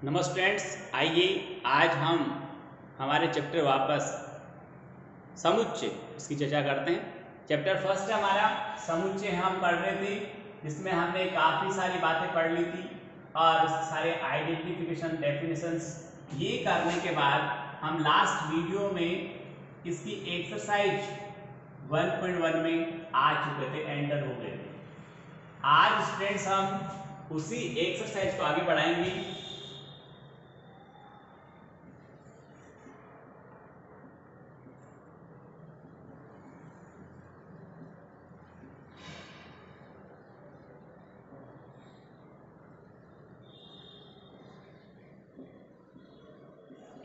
नमस्ते फ्रेंड्स, आइए आज हम हमारे चैप्टर वापस समुच्चय इसकी चर्चा करते हैं। चैप्टर फर्स्ट हमारा समुच्चय हम पढ़ रहे थे, जिसमें हमने काफ़ी सारी बातें पढ़ ली थी और सारे आइडेंटिफिकेशन डेफिनेशंस ये करने के बाद हम लास्ट वीडियो में इसकी एक्सरसाइज 1.1 में आ चुके थे, एंटर हो गए थे। आज फ्रेंड्स हम उसी एक्सरसाइज को आगे बढ़ाएंगे।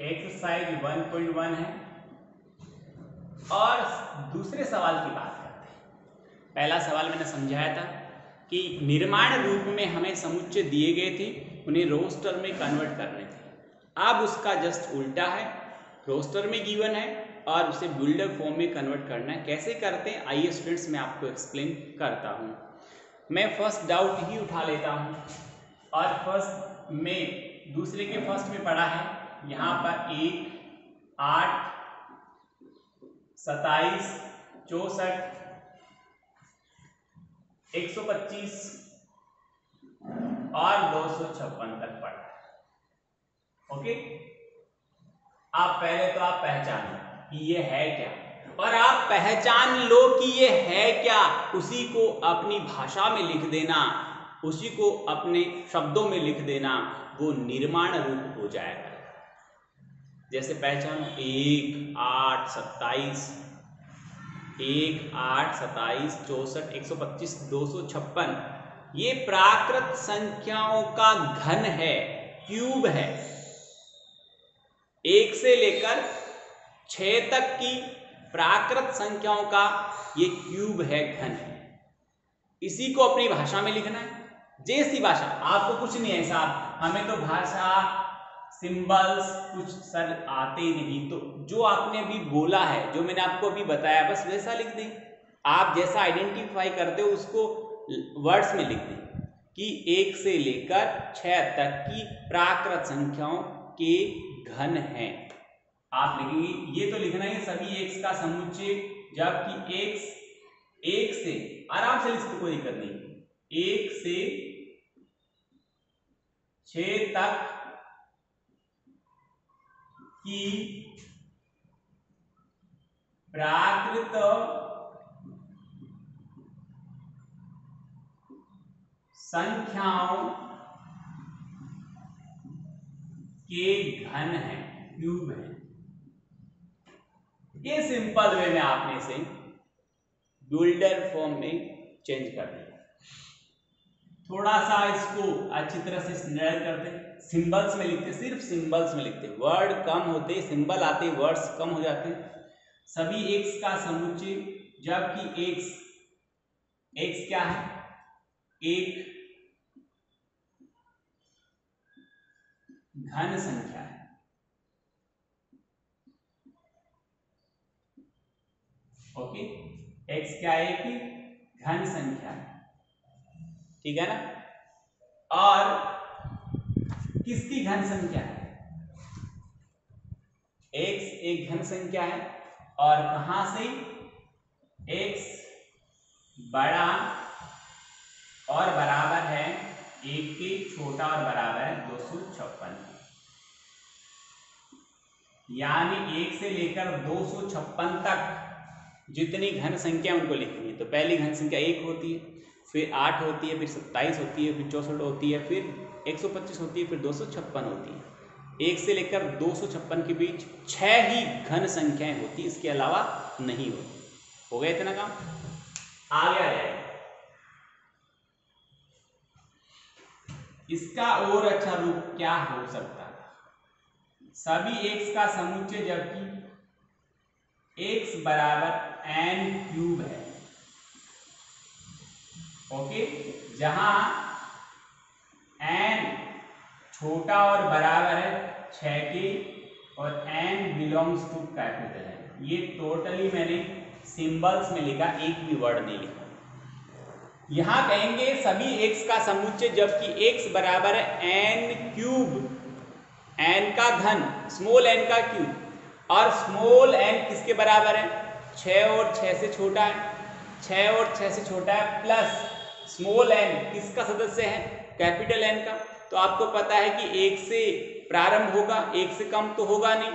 एक्सरसाइज 1.1 है और दूसरे सवाल की बात करते हैं। पहला सवाल मैंने समझाया था कि निर्माण रूप में हमें समुच्चय दिए गए थे, उन्हें रोस्टर में कन्वर्ट करने थे। अब उसका जस्ट उल्टा है, रोस्टर में गिवन है और उसे बिल्डर फॉर्म में कन्वर्ट करना है। कैसे करते हैं आइए स्टूडेंट्स मैं आपको एक्सप्लेन करता हूँ। मैं फर्स्ट डाउट ही उठा लेता हूँ और फर्स्ट में दूसरे के फर्स्ट में पढ़ा है यहाँ पर 1, 8, 27, 64, 125 और 256 तक पढ़ा है। ओके, आप पहले तो आप पहचानो कि ये है क्या, और आप पहचान लो कि ये है क्या, उसी को अपनी भाषा में लिख देना, उसी को अपने शब्दों में लिख देना, वो निर्माण रूप हो जाएगा। जैसे पहचानो 1, 8, 27, 1, 8, 27, 64, 125, 256 ये प्राकृत संख्याओं का घन है, क्यूब है। 1 से लेकर 6 तक की प्राकृत संख्याओं का ये क्यूब है, घन है। इसी को अपनी भाषा में लिखना है, जैसी भाषा। आपको कुछ नहीं है साहब, हमें तो भाषा सिंबल्स कुछ सर आते ही नहीं, तो जो आपने अभी बोला है, जो मैंने आपको अभी बताया, बस वैसा लिख दें। आप जैसा आइडेंटिफाई करते हो उसको वर्ड्स में लिख दें कि 1 से लेकर 6 तक की प्राकृत संख्याओं के घन हैं। आप लिखेंगे, ये तो लिखना है सभी x का समुच्चय, जबकि x 1 से आराम से लिख सकते, कोई दिक्कत नहीं। 1 से 6 तक की प्राकृत संख्याओं के घन है, क्यूब है। ये सिंपल वे में आपने इसे बिल्डर फॉर्म में चेंज कर दिया। थोड़ा सा इसको अच्छी तरह से निर्णय करते, सिंबल्स में लिखते, सिर्फ सिंबल्स में लिखते। वर्ड कम होते, सिंबल आते, वर्ड्स कम हो जाते। सभी x का समुच्चय, जबकि x क्या है, एक घन संख्या है। ओके, x क्या है, एक घन संख्या है, ठीक है ना। और किसकी घन संख्या है, x एक घन संख्या है, और कहां से, x बड़ा और बराबर है 1 के, छोटा और बराबर है 256। यानी 1 से लेकर 256 तक जितनी घन संख्या उनको लिखनी है। तो पहली घन संख्या 1 होती है, फिर 8 होती है, फिर 27 होती है, फिर 64 होती है, फिर 125 होती है, फिर 256 होती है। 1 से लेकर 256 के बीच 6 ही घन संख्याएं होती, इसके अलावा नहीं होती। हो गया इतना काम, आगे आ जाएगा। इसका और अच्छा रूप क्या हो सकता है, सभी x का समुच्चय, जबकि x बराबर n क्यूब है। ओके, जहां n छोटा और बराबर है 6 के और n बिलोंग्स टू कैपिटल है। ये टोटली मैंने सिंबल्स में लिखा, एक भी वर्ड नहीं लिखा। यहां कहेंगे सभी x का समुच्चय, जबकि x बराबर है n क्यूब घन स्मॉल n का क्यूब और स्मॉल n किसके बराबर है 6 और 6 से छोटा है 6 और 6 से छोटा है प्लस स्मॉल n किसका सदस्य है कैपिटल N का। तो आपको पता है कि 1 से प्रारंभ होगा 1 से कम तो होगा नहीं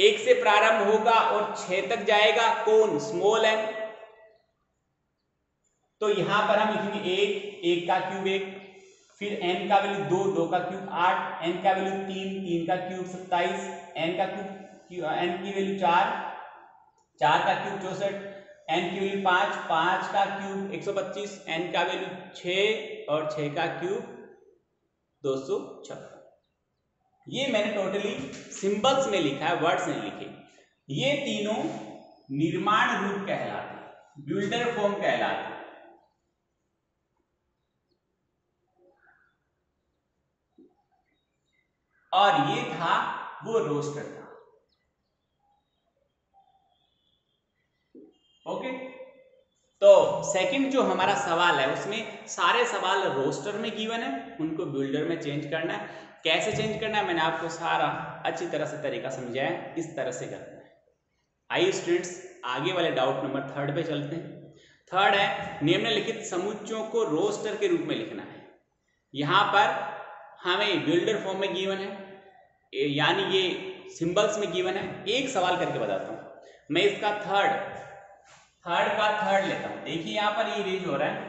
1 से प्रारंभ होगा और 6 तक जाएगा कौन स्मॉल n। तो यहां पर हम लिखेंगे 1 का क्यूब 1 फिर n का वैल्यू 2 का क्यूब 8 n का वैल्यू 3 का क्यूब 27 n का क्यूब n की वैल्यू 4 का क्यूब 64 n की वैल्यू 5 का क्यूब 125 n का वैल्यू 6 और 6 का क्यूब 256। ये मैंने टोटली सिंबल्स में लिखा है वर्ड्स नहीं लिखे। ये तीनों निर्माण रूप कहलाते हैं बिल्डर फॉर्म कहलाते हैं। और ये था वो रोस्टर था। ओके तो सेकंड जो हमारा सवाल है उसमें सारे सवाल रोस्टर में गिवन है उनको बिल्डर में चेंज करना है। कैसे चेंज करना है मैंने आपको सारा अच्छी तरह से तरीका समझाया इस तरह से करना है। आइए स्टूडेंट्स आगे वाले डाउट नंबर 3 पे चलते हैं। 3 है निम्नलिखित समुच्चयों को रोस्टर के रूप में लिखना है। यहां पर हमें बिल्डर फॉर्म में गिवन है यानी ये सिंबल्स में गिवन है। एक सवाल करके बताता हूं मैं इसका थर्ड लेता हूं। देखिए यहां पर ये रेज हो रहा है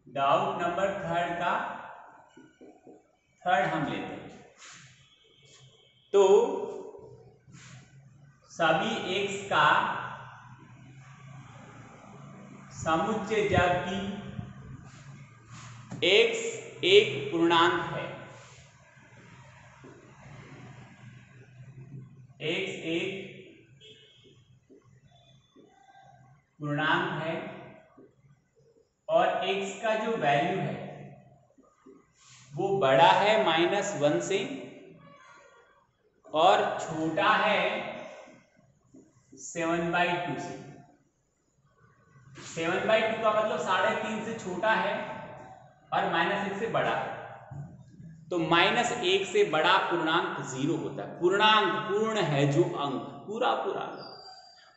डाउट नंबर 3 का थर्ड हम लेते हैं। तो सभी x का समुच्चय जबकि x एक पूर्णांक है x एक पूर्णांक है और x का जो वैल्यू है वो बड़ा है -1 से और छोटा है 7/2 से। 7/2 का मतलब 3.5 से छोटा है और -1 से बड़ा है। तो -1 से बड़ा पूर्णांक 0 होता है। पूर्णांक पूर्ण है जो अंक पूरा अंक।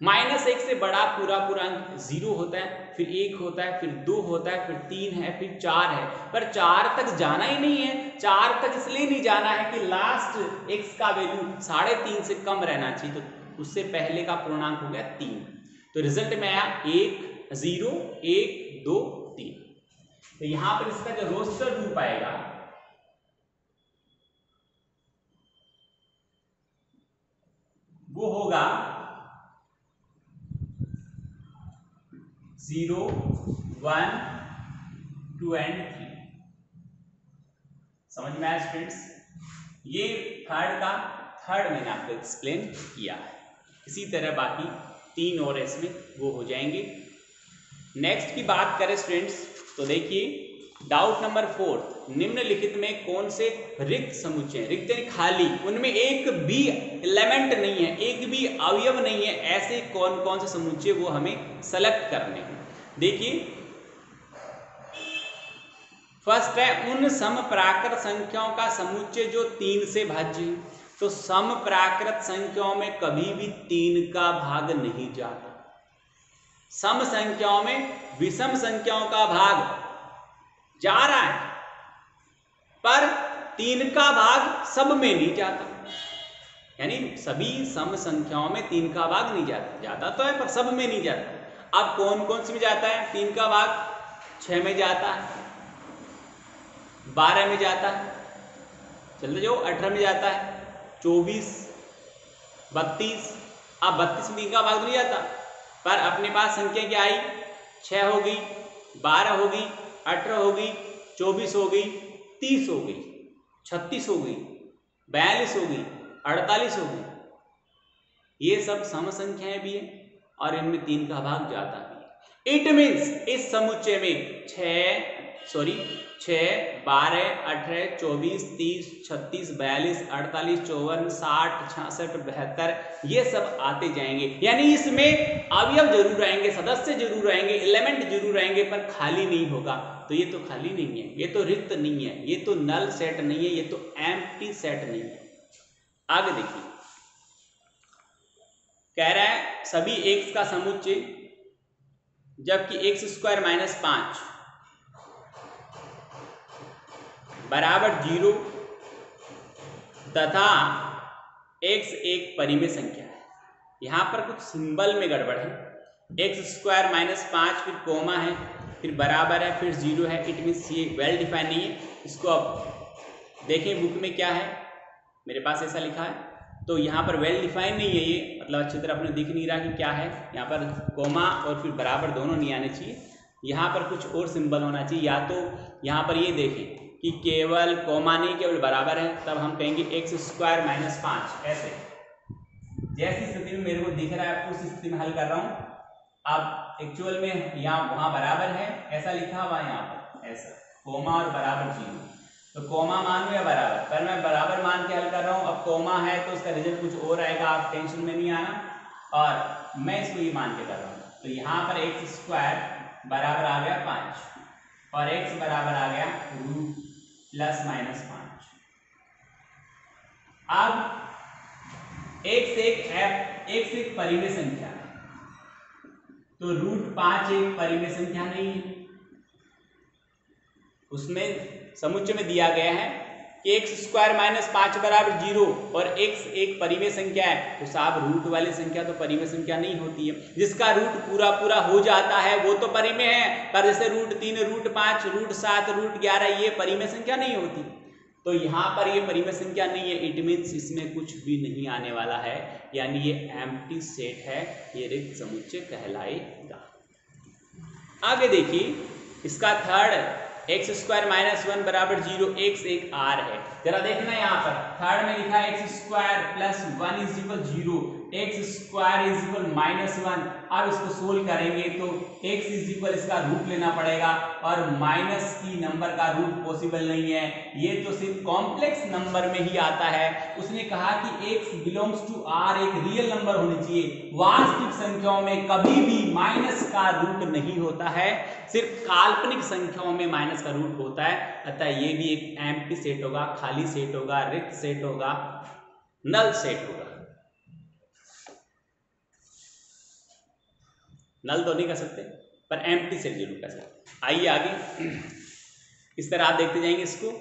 -1 से बड़ा पूरा अंक 0 होता है फिर 1 होता है फिर 2 होता है फिर 3 है फिर 4 है। पर 4 तक जाना ही नहीं है। 4 तक इसलिए नहीं जाना है कि लास्ट x का वैल्यू 3.5 से कम रहना चाहिए। तो उससे पहले का पूर्णांक हो गया 3। तो रिजल्ट में आया 1 0 1 2 3। तो यहां पर इसका जो रोस्टर रूप आएगा वो होगा 0 1 2 एंड 3। समझ में आया स्टूडेंट्स? ये थर्ड मैंने आपको एक्सप्लेन किया है। इसी तरह बाकी 3 और इसमें वो हो जाएंगे। नेक्स्ट की बात करें स्टूडेंट्स तो देखिए डाउट नंबर 4 निम्नलिखित में कौन से रिक्त समुच्चय रिक्त यानी खाली उनमें एक भी एलिमेंट नहीं है एक भी अवयव नहीं है ऐसे कौन से समुच्चय वो हमें सेलेक्ट करने हैं। देखिए फर्स्ट है उन समप्राकृत संख्याओं का समुच्चय जो 3 से भाज्य है। तो समप्राकृत संख्याओं में कभी भी 3 का भाग नहीं जाता। सम संख्याओं में विषम संख्याओं का भाग जा रहा है पर 3 का भाग सब में नहीं जाता। यानी सभी सम संख्याओं में 3 का भाग नहीं जाता तो है पर सब में नहीं जाता। अब कौन सी में जाता है 3 का भाग? 6 में जाता है 12 में जाता है चलते जाओ 18 में जाता है 24 32। अब 32 में 3 का भाग नहीं जाता पर अपने पास संख्या क्या आई 6 हो गई 12 हो गई 18 हो गई 24 हो गई 30 हो गई 36 हो गई 42 हो गई 48 हो गई। ये सब सम संख्याएं भी है और इनमें 3 का भाग जाता भी है। इट मीन्स इस समुच्चय में 6 6, 12, 18, 24, 30, 36, 42, 48, 54, 60, 66, 72 ये सब आते जाएंगे। यानी इसमें अवयव जरूर आएंगे, सदस्य जरूर आएंगे, एलिमेंट जरूर आएंगे, पर खाली नहीं होगा। तो ये तो खाली नहीं है, ये तो रिक्त नहीं है, ये तो नल सेट नहीं है, ये तो एम्प्टी सेट नहीं है। आगे देखिए, कह रहा है सभी x का समुच्चय जबकि x² - 5 बराबर 0 तथा x एक परिमेय संख्या है। यहां पर कुछ सिंबल में गड़बड़ है। x² - 5 फिर कोमा है, फिर बराबर है, फिर 0 है। इट मीन्स ये वेल डिफाइन नहीं है। इसको अब देखें बुक में क्या है, मेरे पास ऐसा लिखा है। तो यहाँ पर वेल डिफाइन नहीं है ये, मतलब अच्छी तरह अपने दिख नहीं रहा कि क्या है। यहाँ पर कोमा और फिर बराबर दोनों नहीं आने चाहिए। यहाँ पर कुछ और सिंबल होना चाहिए, या तो यहाँ पर ये देखें कि केवल कोमा नहीं, केवल बराबर है, तब हम कहेंगे x² - 5 ऐसे। जैसी स्थिति में मेरे को दिख रहा है उस स्थिति में हल कर रहा हूँ। अब एक्चुअल में यहाँ वहाँ बराबर है ऐसा लिखा हुआ है, यहाँ पर ऐसा कोमा और बराबर 0। तो कोमा मान या बराबर, पर मैं बराबर मान के हल कर रहा हूँ। अब कोमा है तो उसका रिजल्ट कुछ और आएगा, आप टेंशन में नहीं आना। और मैं इसको ये मान के कर रहा हूँ, तो यहाँ पर x² बराबर आ गया 5 और x बराबर आ गया √+-5। अब x एक परिमेय संख्या है, तो √5 एक परिमेय संख्या नहीं है। उसमें समुच्चय में दिया गया है कि x² - 5 बराबर 0 और x एक परिमेय संख्या है। तो साहब रूट वाली संख्या तो परिमेय संख्या नहीं होती है। जिसका रूट पूरा पूरा हो जाता है वो तो परिमेय है, पर जैसे √3, √5, √7, √11 ये परिमेय संख्या नहीं होती। तो यहाँ पर ये परिमेय संख्या नहीं है। इट मीन्स इसमें कुछ भी नहीं आने वाला है, यानी ये एम्प्टी सेट है, ये रिक्त समुच्चय कहलाएगा। आगे देखिए, इसका थर्ड x² - 1 बराबर 0, x एक r है। जरा देखना यहाँ पर थर्ड में लिखा है x² + 1 = 0, x² = -1। अब इसको सोल्व करेंगे तो x इसका रूट लेना पड़ेगा, और माइनस की नंबर का रूट पॉसिबल नहीं है। ये तो सिर्फ कॉम्प्लेक्स नंबर में ही आता है। उसने कहा कि x बिलोंग्स टू r एक रियल नंबर होनी चाहिए। वास्तविक संख्याओं में कभी भी माइनस का रूट नहीं होता है, सिर्फ काल्पनिक संख्याओं में माइनस का रूट होता है। अतः ये भी एक एम्प्टी सेट होगा, खाली सेट होगा, रिक्त सेट होगा, नल सेट होगा। नल तो नहीं कर सकते, पर एम्प्टी सेट जरूर कर सकते। आइए आगे इस तरह आप देखते जाएंगे इसको।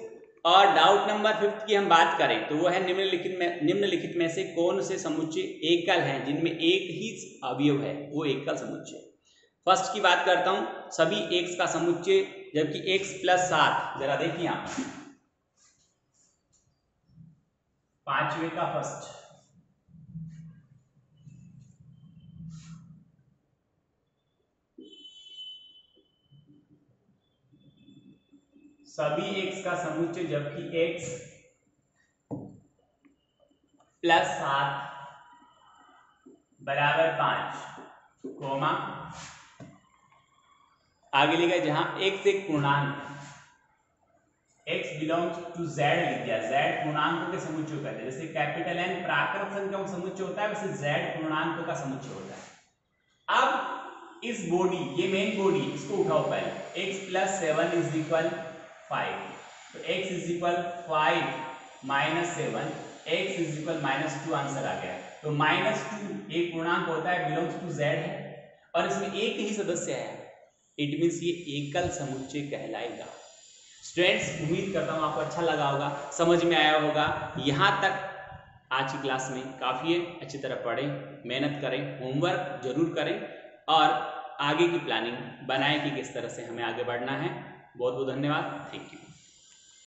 और डाउट नंबर 5 की हम बात करें तो वो है निम्नलिखित में से कौन से समुच्चय एकल हैं जिनमें एक ही अवयव है, वो एकल समुच्चय। फर्स्ट की बात करता हूं, सभी x का समुच्चय जबकि x + 7। जरा देखिए आप पांचवे का फर्स्ट, सभी x का समुच्चय जबकि x + 7 बराबर 5, कोमा आगे लिखा जहां x एक पूर्णांक, x बिलोंग्स टू z लिख दिया। z पूर्णांकों के समुच्चय कहते हैं। जैसे कैपिटल N प्राकृत संख्याओं का समुच्चय होता है, वैसे z पूर्णांकों का समुच्चय होता है। अब इस बॉडी, ये मेन बॉडी, इसको उठाओ पहले। x + 7 = 5, तो x = 5 - 7, x = -2 आंसर आ गया। तो -2 एक पूर्णांक होता है, बिलोंग्स टू z है, और इसमें एक ही सदस्य है। इट मीन्स ये एकल समुच्चय कहलाएगा। स्टूडेंट्स, उम्मीद करता हूँ आपको अच्छा लगा होगा, समझ में आया होगा। यहाँ तक आज की क्लास में काफ़ी है। अच्छी तरह पढ़ें, मेहनत करें, होमवर्क जरूर करें, और आगे की प्लानिंग बनाएं कि किस तरह से हमें आगे बढ़ना है। बहुत बहुत धन्यवाद। Thank you.